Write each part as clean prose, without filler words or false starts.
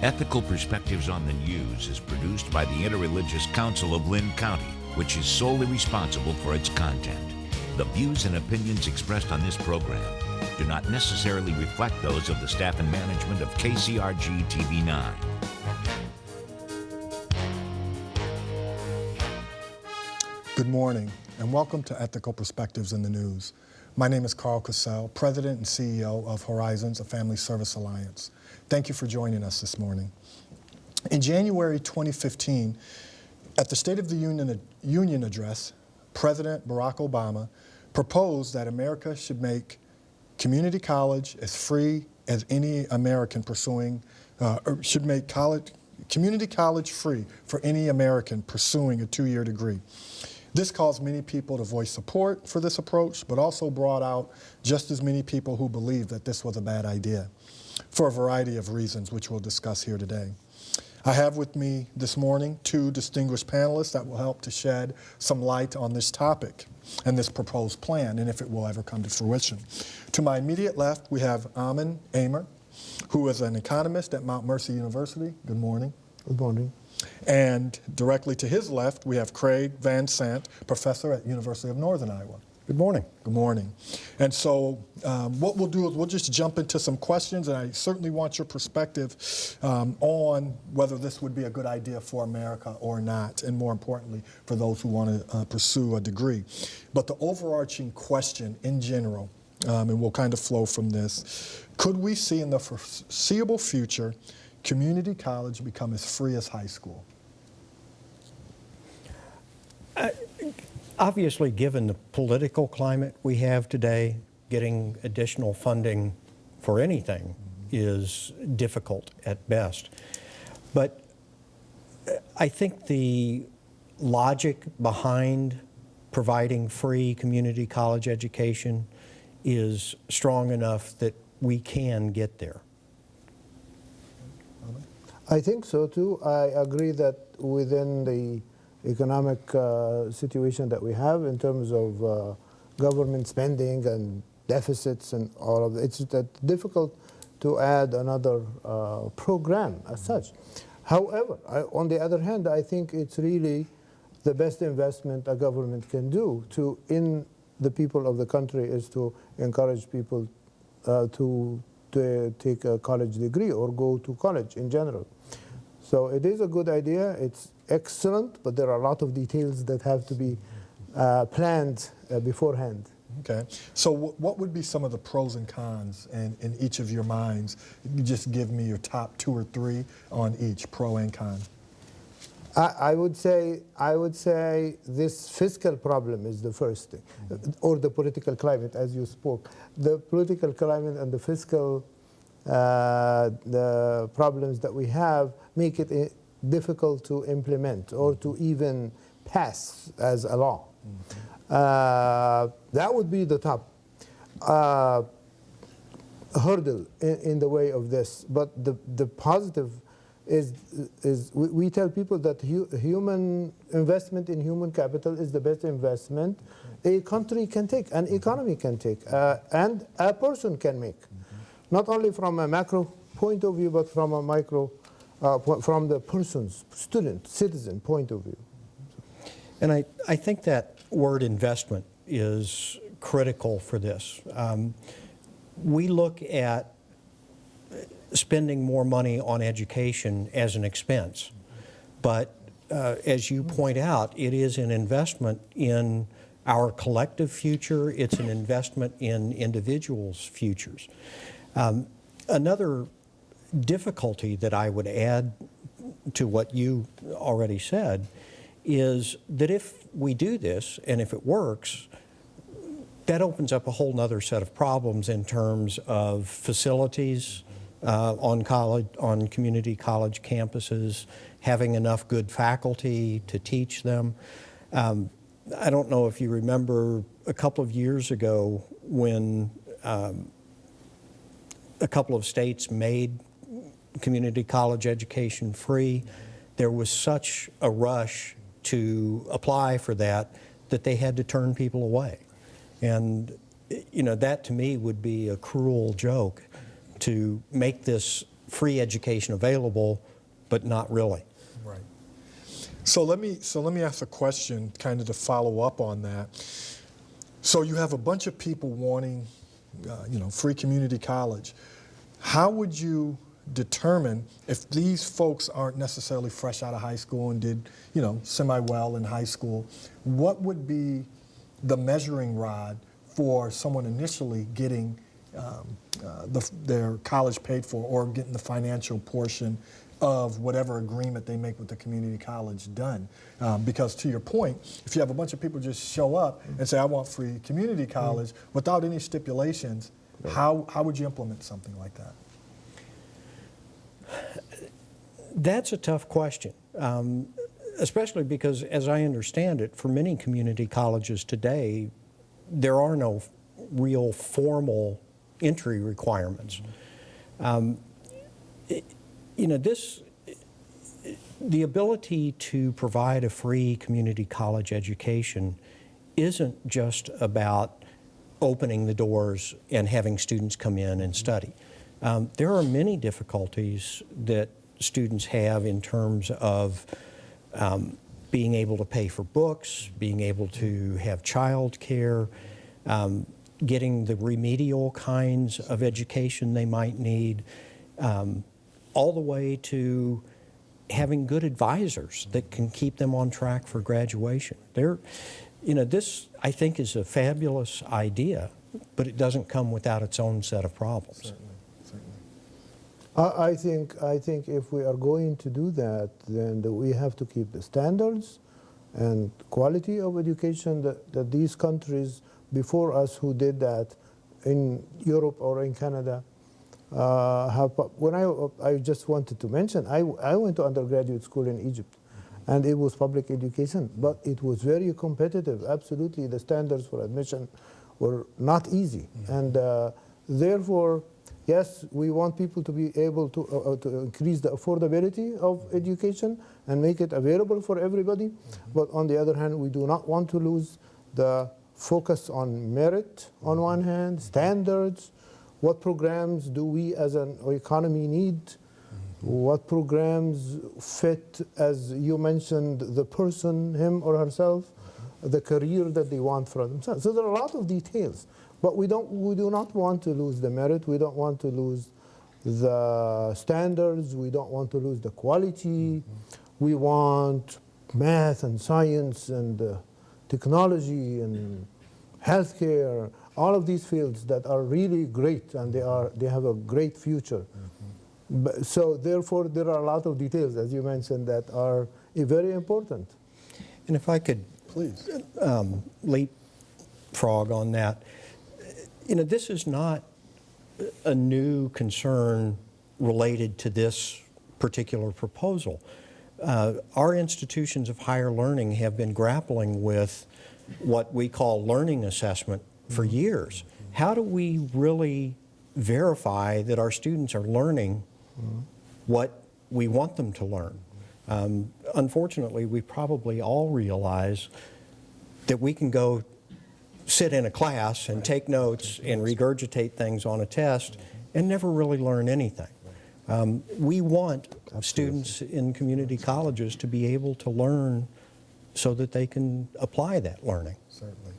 Ethical Perspectives on the News is produced by the Interreligious Council of Lynn County, which is solely responsible for its content. The views and opinions expressed on this program do not necessarily reflect those of the staff and management of KCRG TV9. Good morning, and welcome to Ethical Perspectives in the News. My name is Karl Cassell, President and CEO of Horizons, a Family Service Alliance. Thank you for joining us this morning. In January 2015, at the State of the Union address, President Barack Obama proposed that America should make community college as free as any American pursuing, community college free for any American pursuing a two-year degree. This caused many people to voice support for this approach, but also brought out just as many people who believed that this was a bad idea, for a variety of reasons, which we'll discuss here today. I have with me this morning two distinguished panelists that will help to shed some light on this topic and this proposed plan, and if it will ever come to fruition. To my immediate left, we have Amer, who is an economist at Mount Mercy University. Good morning. Good morning. And directly to his left, we have VanSandt, professor at University of Northern Iowa. Good morning. Good morning. And so what we'll do is we'll just jump into some questions, and I certainly want your perspective on whether this would be a good idea for America or not, and more importantly, for those who want to pursue a degree. But the overarching question in general, and we'll kind of flow from this, could we see in the foreseeable future community college become as free as high school? Obviously, given the political climate we have today, getting additional funding for anything is difficult at best. But I think the logic behind providing free community college education is strong enough that we can get there. I think so too. I agree that within the economic situation that we have in terms of government spending and deficits and all of that, it's difficult to add another program as such. However, on the other hand, I think it's really the best investment a government can do in the people of the country is to encourage people to take a college degree or go to college in general. So it is a good idea. It's excellent, but there are a lot of details that have to be planned beforehand. Okay. So what would be some of the pros and cons in each of your minds? You just give me your top two or three on each, pro and con. I would say this fiscal problem is the first thing, or the political climate, as you spoke. The political climate and the fiscal the problems that we have make it difficult to implement or to even pass as a law. That would be the top hurdle in the way of this. But the positive is we tell people that human investment in human capital is the best investment a country can take, an economy can take, and a person can make. Not only from a macro point of view, but from a micro, from the person's, student, citizen point of view. And I think that word investment is critical for this. We look at spending more money on education as an expense, but as you point out, it is an investment in our collective future. It's an investment in individuals' futures. Another difficulty that I would add to what you already said is that if we do this and if it works, that opens up a whole nother set of problems in terms of facilities on community college campuses, having enough good faculty to teach them. I don't know if you remember a couple of years ago when a couple of states made community college education free. There was such a rush to apply for that they had to turn people away. And you know, that to me would be a cruel joke, to make this free education available, but not really. Right. So let me ask a question kind of to follow up on that. So you have a bunch of people wanting, free community college. How would you determine if these folks aren't necessarily fresh out of high school and did, semi-well in high school? What would be the measuring rod for someone initially getting their college paid for or getting the financial portion of whatever agreement they make with the community college done? Because to your point, if you have a bunch of people just show up and say, I want free community college without any stipulations, how would you implement something like that? That's a tough question, especially because, as I understand it, for many community colleges today, there are no real formal entry requirements. The ability to provide a free community college education isn't just about opening the doors and having students come in and study. There are many difficulties that students have in terms of being able to pay for books, being able to have child care, getting the remedial kinds of education they might need, all the way to having good advisors that can keep them on track for graduation. This, I think, is a fabulous idea, but it doesn't come without its own set of problems. Certainly. I think if we are going to do that, then we have to keep the standards and quality of education that these countries before us who did that in Europe or in Canada have. When I just wanted to mention, I went to undergraduate school in Egypt, and it was public education, but it was very competitive. Absolutely, the standards for admission were not easy, and therefore, yes, we want people to be able to increase the affordability of education and make it available for everybody. But on the other hand, we do not want to lose the focus on merit on one hand, standards, what programs do we as an economy need, what programs fit, as you mentioned, the person, him or herself, the career that they want for themselves. So there are a lot of details. But we do not want to lose the merit. We don't want to lose the standards. We don't want to lose the quality. We want math and science and technology and healthcare, all of these fields that are really great, and they have a great future. So therefore, there are a lot of details, as you mentioned, that are very important. And if I could Please leapfrog on that. This is not a new concern related to this particular proposal. Our institutions of higher learning have been grappling with what we call learning assessment for years. How do we really verify that our students are learning what we want them to learn? Unfortunately, we probably all realize that we can go sit in a class and take notes and regurgitate things on a test and never really learn anything. We want students in community colleges to be able to learn so that they can apply that learning. Certainly.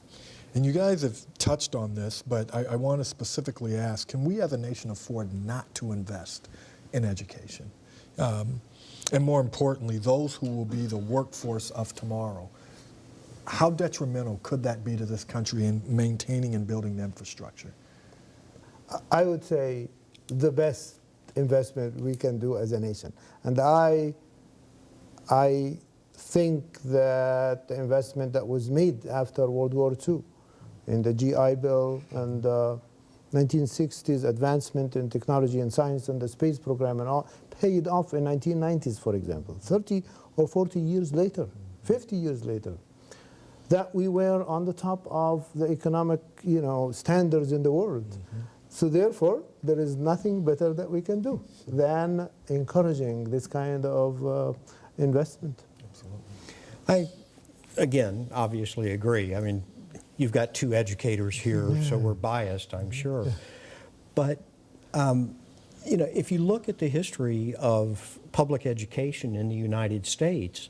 And you guys have touched on this, but I want to specifically ask, can we as a nation afford not to invest in education? And more importantly, those who will be the workforce of tomorrow. How detrimental could that be to this country in maintaining and building the infrastructure? I would say the best investment we can do as a nation. And I think that the investment that was made after World War II in the GI Bill and 1960s advancement in technology and science and the space program and all paid off in 1990s, for example, 30 or 40 years later, 50 years later. That we were on the top of the economic, standards in the world. So therefore, there is nothing better that we can do than encouraging this kind of investment. Absolutely. I, again, obviously agree. I mean, you've got two educators here, so we're biased, I'm sure. But, you know, if you look at the history of public education in the United States,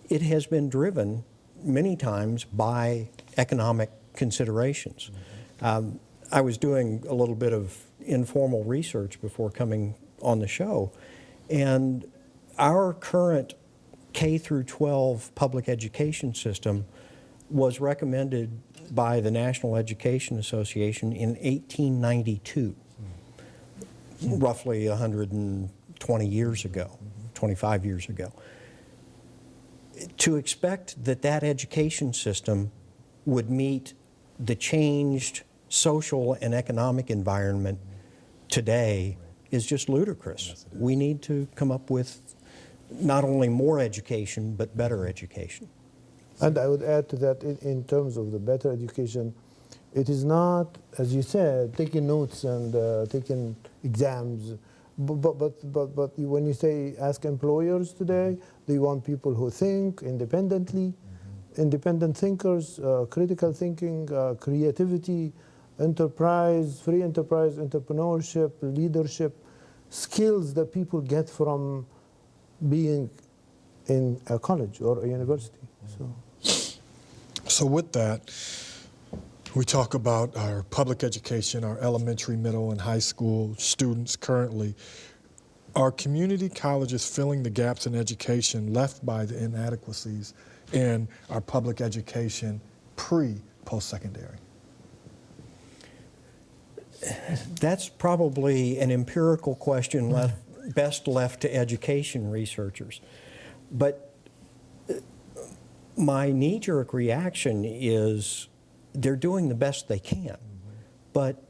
it has been driven many times by economic considerations. I was doing a little bit of informal research before coming on the show, and our current K through 12 public education system was recommended by the National Education Association in 1892, roughly 120 years ago, 25 years ago. To expect that that education system would meet the changed social and economic environment today is just ludicrous. Yes, it is. We need to come up with not only more education, but better education. And I would add to that, in terms of the better education, it is not, as you said, taking notes and taking exams. But when you say ask employers today, they want people who think independently, independent thinkers, critical thinking, creativity, enterprise, free enterprise, entrepreneurship, leadership, skills that people get from being in a college or a university. So with that, we talk about our public education, our elementary, middle, and high school students currently. Are community colleges filling the gaps in education left by the inadequacies in our public education pre-post-secondary? That's probably an empirical question best left to education researchers. But my knee-jerk reaction is they're doing the best they can. But,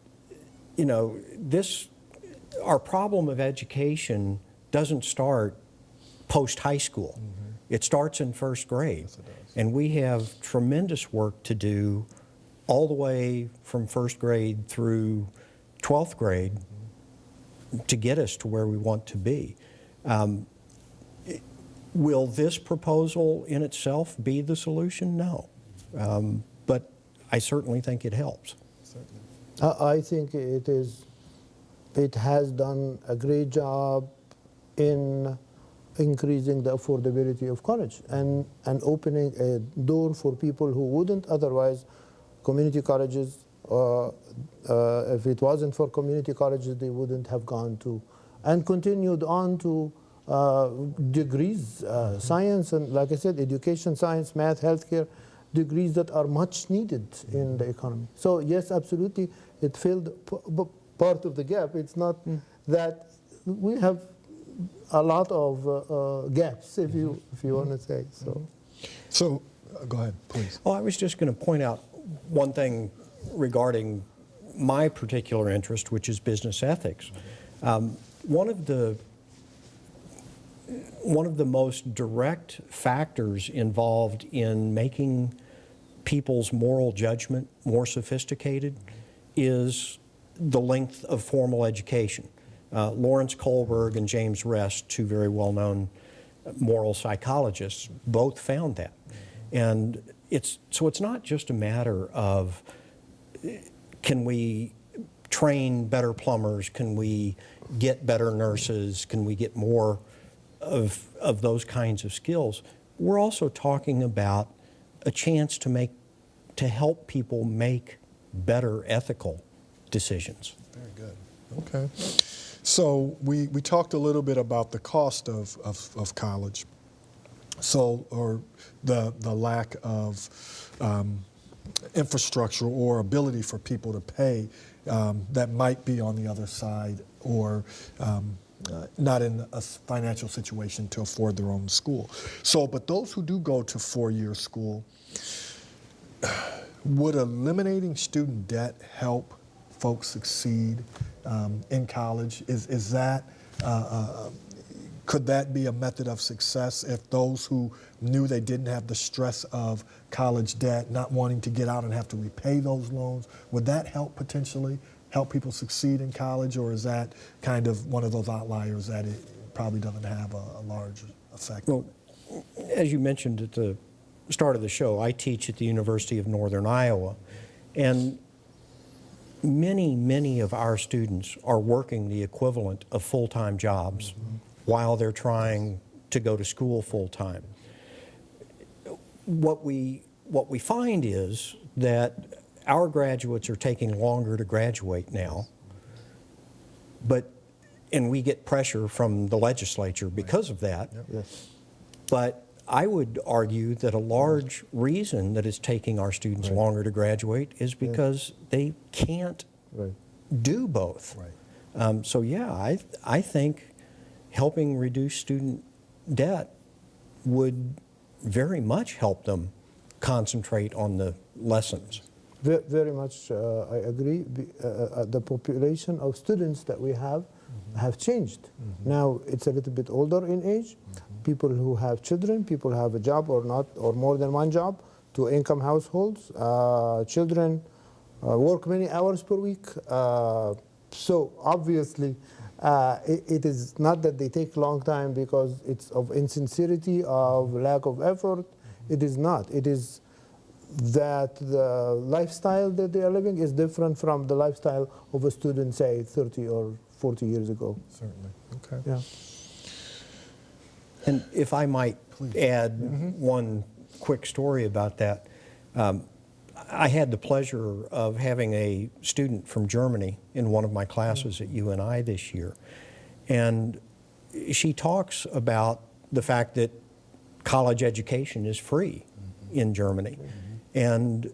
you know, our problem of education doesn't start post-high school. It starts in first grade. Yes, it does. And we have tremendous work to do all the way from first grade through 12th grade to get us to where we want to be. Will this proposal in itself be the solution? No. But I certainly think it helps. I think it has done a great job in increasing the affordability of college and opening a door for people who wouldn't otherwise. Community colleges, if it wasn't for community colleges, they wouldn't have gone to and continued on to degrees, science, and like I said, education, science, math, healthcare, degrees that are much needed in the economy. So yes, absolutely, it filled part of the gap. It's not that we have a lot of gaps, if you want to say so. So, go ahead, please. Well, I was just going to point out one thing regarding my particular interest, which is business ethics. One of the most direct factors involved in making people's moral judgment more sophisticated is the length of formal education. Lawrence Kohlberg and James Rest, two very well-known moral psychologists, both found that. And it's not just a matter of can we train better plumbers, can we get better nurses, can we get more of those kinds of skills. We're also talking about a chance to help people make better ethical decisions. Very good. Okay. So we talked a little bit about the cost of college. So, or the lack of infrastructure or ability for people to pay that might be on the other side or not in a financial situation to afford their own school. So, but those who do go to four-year school, would eliminating student debt help folks succeed in college? Is that could that be a method of success if those who knew they didn't have the stress of college debt, not wanting to get out and have to repay those loans, would that help potentially help people succeed in college, or is that kind of one of those outliers that it probably doesn't have a large effect? Well, as you mentioned at the start of the show, I teach at the University of Northern Iowa, and many of our students are working the equivalent of full-time jobs while they're trying to go to school full-time. What we find is that our graduates are taking longer to graduate now, and we get pressure from the legislature because of that. Yes. But I would argue that a large reason that it's taking our students longer to graduate is because they can't do both. So yeah, I think helping reduce student debt would very much help them concentrate on the lessons. Very much, I agree. The population of students that we have changed. Now it's a little bit older in age. People who have children, people who have a job or not, or more than one job, two-income households. Children work many hours per week. So obviously, it is not that they take a long time because it's of insincerity, of lack of effort. It is not. It is that the lifestyle that they are living is different from the lifestyle of a student, say, 30 or 40 years ago. Certainly. Okay. Yeah. And if I might add one quick story about that, I had the pleasure of having a student from Germany in one of my classes at UNI this year. And she talks about the fact that college education is free in Germany. And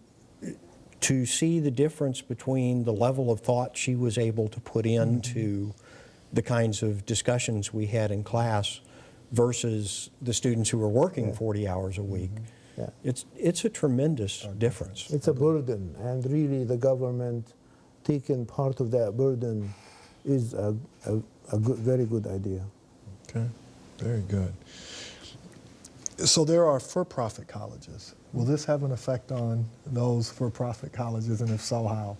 to see the difference between the level of thought she was able to put into the kinds of discussions we had in class versus the students who were working 40 hours a week, it's a tremendous difference. It's a burden, and really the government taking part of that burden is a very good idea. Okay, very good. So there are for-profit colleges. Will this have an effect on those for-profit colleges, and if so, how?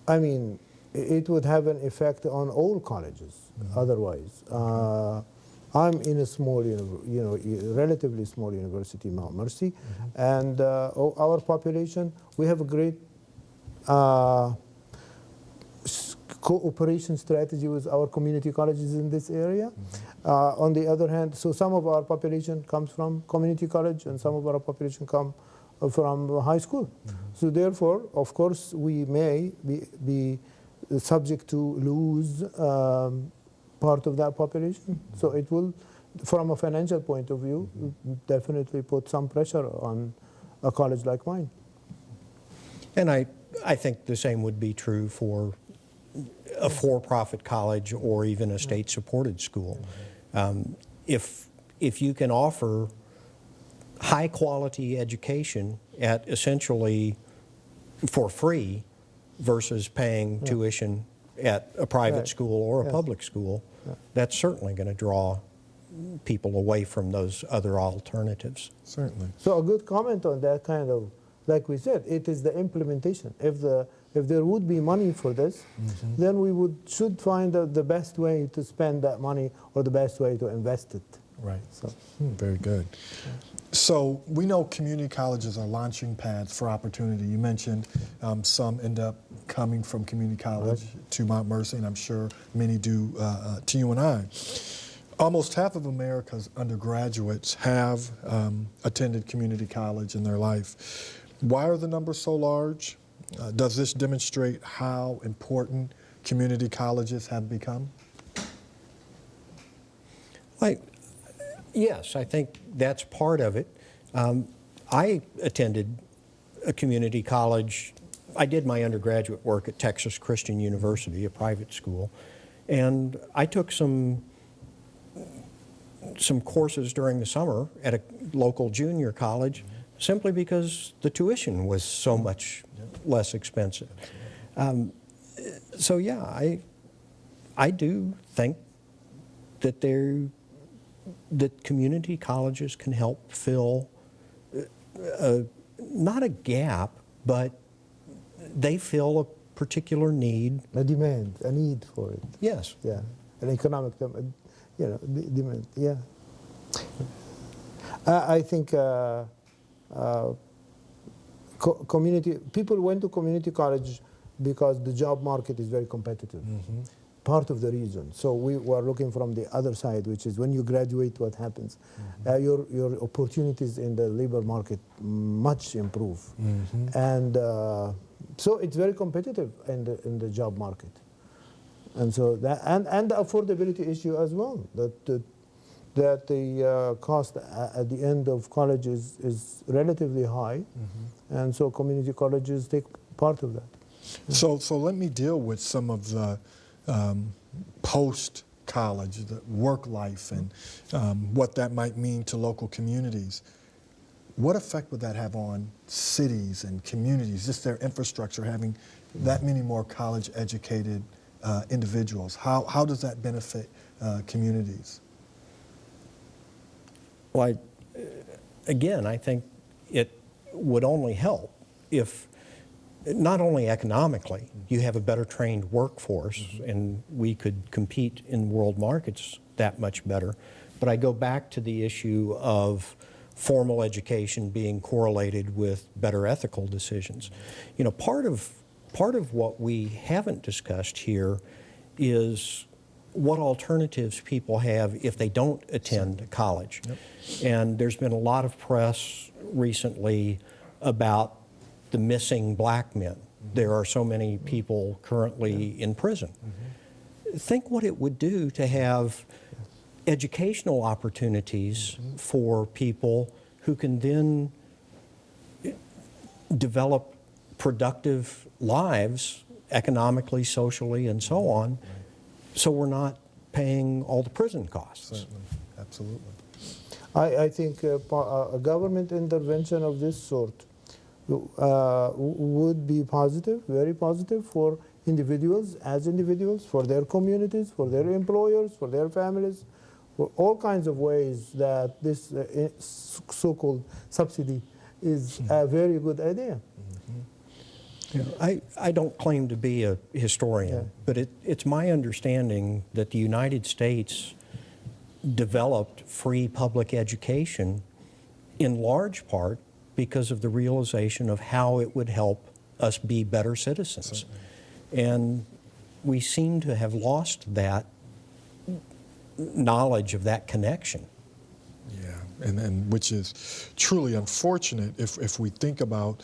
I mean, it would have an effect on all colleges. Otherwise, I'm in a small, relatively small university, Mount Mercy, and our population, we have a great cooperation strategy with our community colleges in this area. On the other hand, so some of our population comes from community college and some of our population come from high school. So therefore, of course, we may be subject to lose part of that population. So it will, from a financial point of view, definitely put some pressure on a college like mine. And I think the same would be true for a for-profit college or even a state-supported school. If you can offer high-quality education at essentially for free versus paying tuition at a private school or a public school, that's certainly going to draw people away from those other alternatives. Certainly. So a good comment on that kind of, like we said, it is the implementation. If there would be money for this, then we should find the best way to spend that money or the best way to invest it. Right. So. Very good. So we know community colleges are launching pads for opportunity. You mentioned some end up coming from community college to Mount Mercy, and I'm sure many do to UNI. Almost half of America's undergraduates have attended community college in their life. Why are the numbers so large? Does this demonstrate how important community colleges have become? Yes, I think that's part of it. I attended a community college. I did my undergraduate work at Texas Christian University, a private school, and I took some courses during the summer at a local junior college simply because the tuition was so much less expensive. So yeah, I do think that that community colleges can help fill not a gap, but they fill a particular need. A demand, a need for it. Yes. Yeah, an economic, demand. Yeah. I think community people went to community college because the job market is very competitive. Part of the reason. So we were looking from the other side, which is when you graduate, what happens? Your opportunities in the labor market much improve, and so it's very competitive in the job market, and so that and the affordability issue as well. That the cost at the end of college is relatively high, and so community colleges take part of that. So let me deal with some of the post-college, the work life, and what that might mean to local communities. What effect would that have on cities and communities, just their infrastructure, having that many more college-educated individuals? How does that benefit communities? Well, again, I think it would only help if, not only economically, you have a better trained workforce, and we could compete in world markets that much better, but I go back to the issue of formal education being correlated with better ethical decisions. You know, part of what we haven't discussed here is what alternatives people have if they don't attend college. And there's been a lot of press recently about the missing black men. There are so many people currently in prison. Think what it would do to have educational opportunities for people who can then develop productive lives economically, socially, and so on, so we're not paying all the prison costs. Certainly, absolutely. I think a government intervention of this sort would be positive, very positive for individuals, as individuals, for their communities, for their employers, for their families, for all kinds of ways that this so-called subsidy is a very good idea. You know, I don't claim to be a historian, but it's my understanding that the United States developed free public education in large part because of the realization of how it would help us be better citizens. And we seem to have lost that knowledge of that connection. Yeah, and which is truly unfortunate if we think about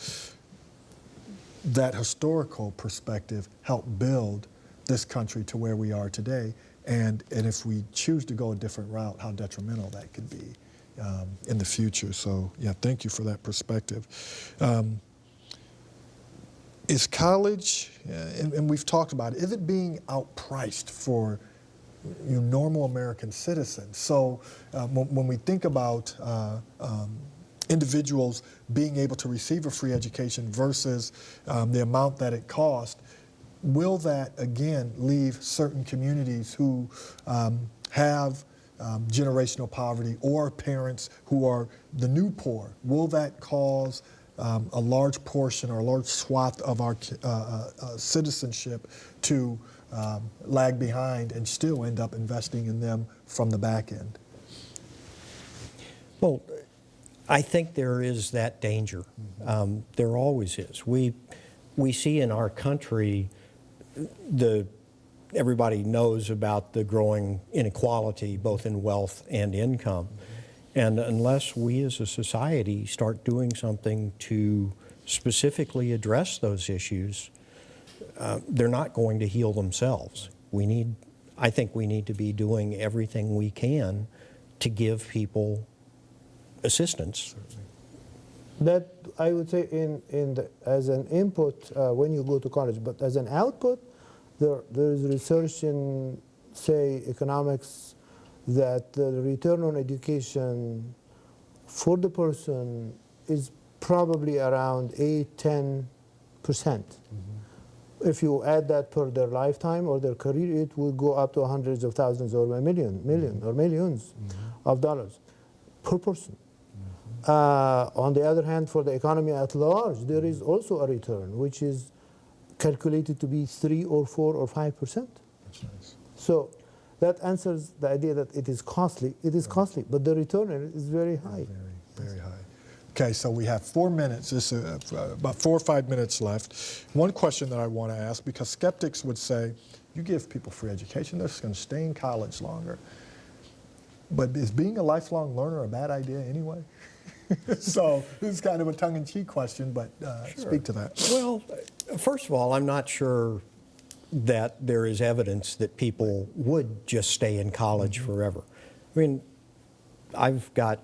that historical perspective helped build this country to where we are today. And if we choose to go a different route, how detrimental that could be in the future. So, yeah, thank you for that perspective. Is college, and we've talked about it, is it being outpriced for normal American citizens? So when we think about individuals being able to receive a free education versus the amount that it costs, will that, again, leave certain communities who have generational poverty or parents who are the new poor, will that cause a large portion or a large swath of our citizenship to lag behind and still end up investing in them from the back end? Well, I think there is that danger. There always is. We see in our country everybody knows about the growing inequality both in wealth and income. And unless we as a society start doing something to specifically address those issues, they're not going to heal themselves. I think we need to be doing everything we can to give people assistance. That I would say as an input when you go to college, but as an output, there is research in, say, economics that the return on education for the person is probably around 8–10%. If you add that per their lifetime or their career, it would go up to hundreds of thousands or a million or millions of dollars per person. On the other hand, for the economy at large, there is also a return, which is calculated to be 3 or 4 or 5%. That's nice. So that answers the idea that it is costly. It is costly, but the return is very high. Very, very high. Okay, so we have 4 minutes. This is about 4 or 5 minutes left. One question that I want to ask, because skeptics would say, you give people free education, they're just going to stay in college longer. But is being a lifelong learner a bad idea anyway? So this is kind of a tongue-in-cheek question, but speak to that. Well, first of all, I'm not sure that there is evidence that people would just stay in college forever. I mean, I've got,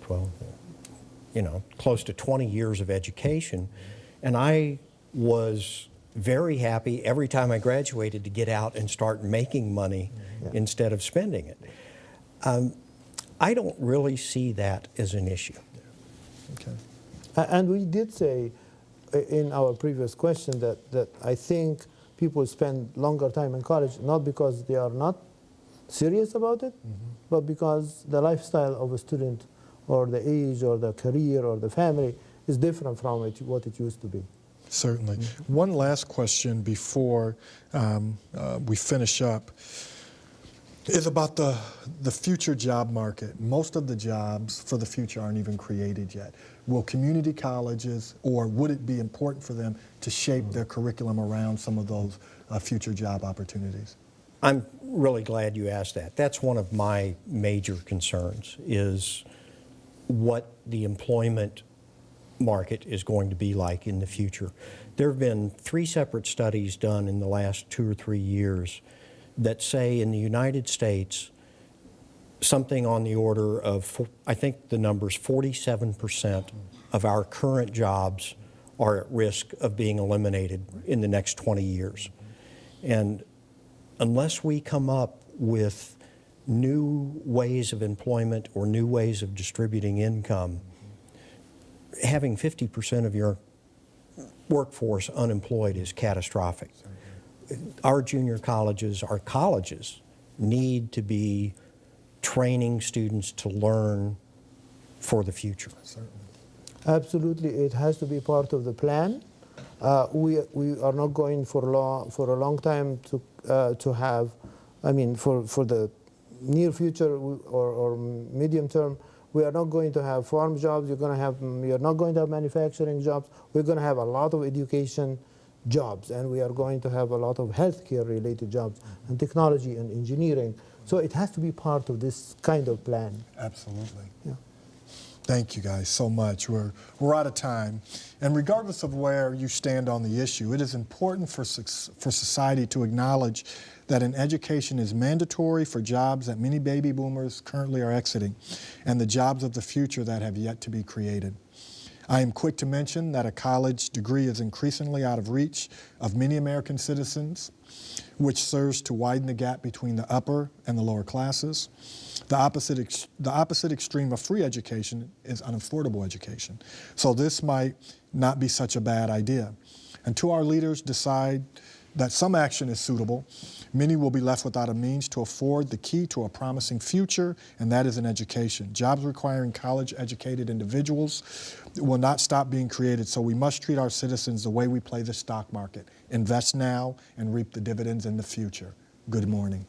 well, close to 20 years of education, and I was very happy every time I graduated to get out and start making money instead of spending it. I don't really see that as an issue. Okay. And we did say in our previous question that I think people spend longer time in college not because they are not serious about it, but because the lifestyle of a student or the age or the career or the family is different from what it used to be. Certainly. One last question before we finish up is about the future job market. Most of the jobs for the future aren't even created yet. Will community colleges, or would it be important for them to shape their curriculum around some of those future job opportunities? I'm really glad you asked that. That's one of my major concerns, is what the employment market is going to be like in the future. There have been 3 separate studies done in the last 2 or 3 years that say in the United States something on the order of, I think the number's 47% of our current jobs are at risk of being eliminated in the next 20 years. And unless we come up with new ways of employment or new ways of distributing income, having 50% of your workforce unemployed is catastrophic. Our junior colleges, our colleges, need to be training students to learn for the future. Absolutely, it has to be part of the plan. We are not going for a long time to have, I mean, for the near future or medium term, we are not going to have farm jobs. We are not going to have manufacturing jobs. We're going to have a lot of education jobs, and we are going to have a lot of healthcare related jobs and technology and engineering. So it has to be part of this kind of plan. Absolutely. Yeah. Thank you guys so much. We're out of time. And regardless of where you stand on the issue, it is important for society to acknowledge that an education is mandatory for jobs that many baby boomers currently are exiting and the jobs of the future that have yet to be created. I am quick to mention that a college degree is increasingly out of reach of many American citizens, which serves to widen the gap between the upper and the lower classes. The opposite extreme of free education is unaffordable education. So this might not be such a bad idea. Until our leaders decide that some action is suitable, many will be left without a means to afford the key to a promising future, and that is an education. Jobs requiring college-educated individuals will not stop being created, so we must treat our citizens the way we play the stock market. Invest now and reap the dividends in the future. Good morning.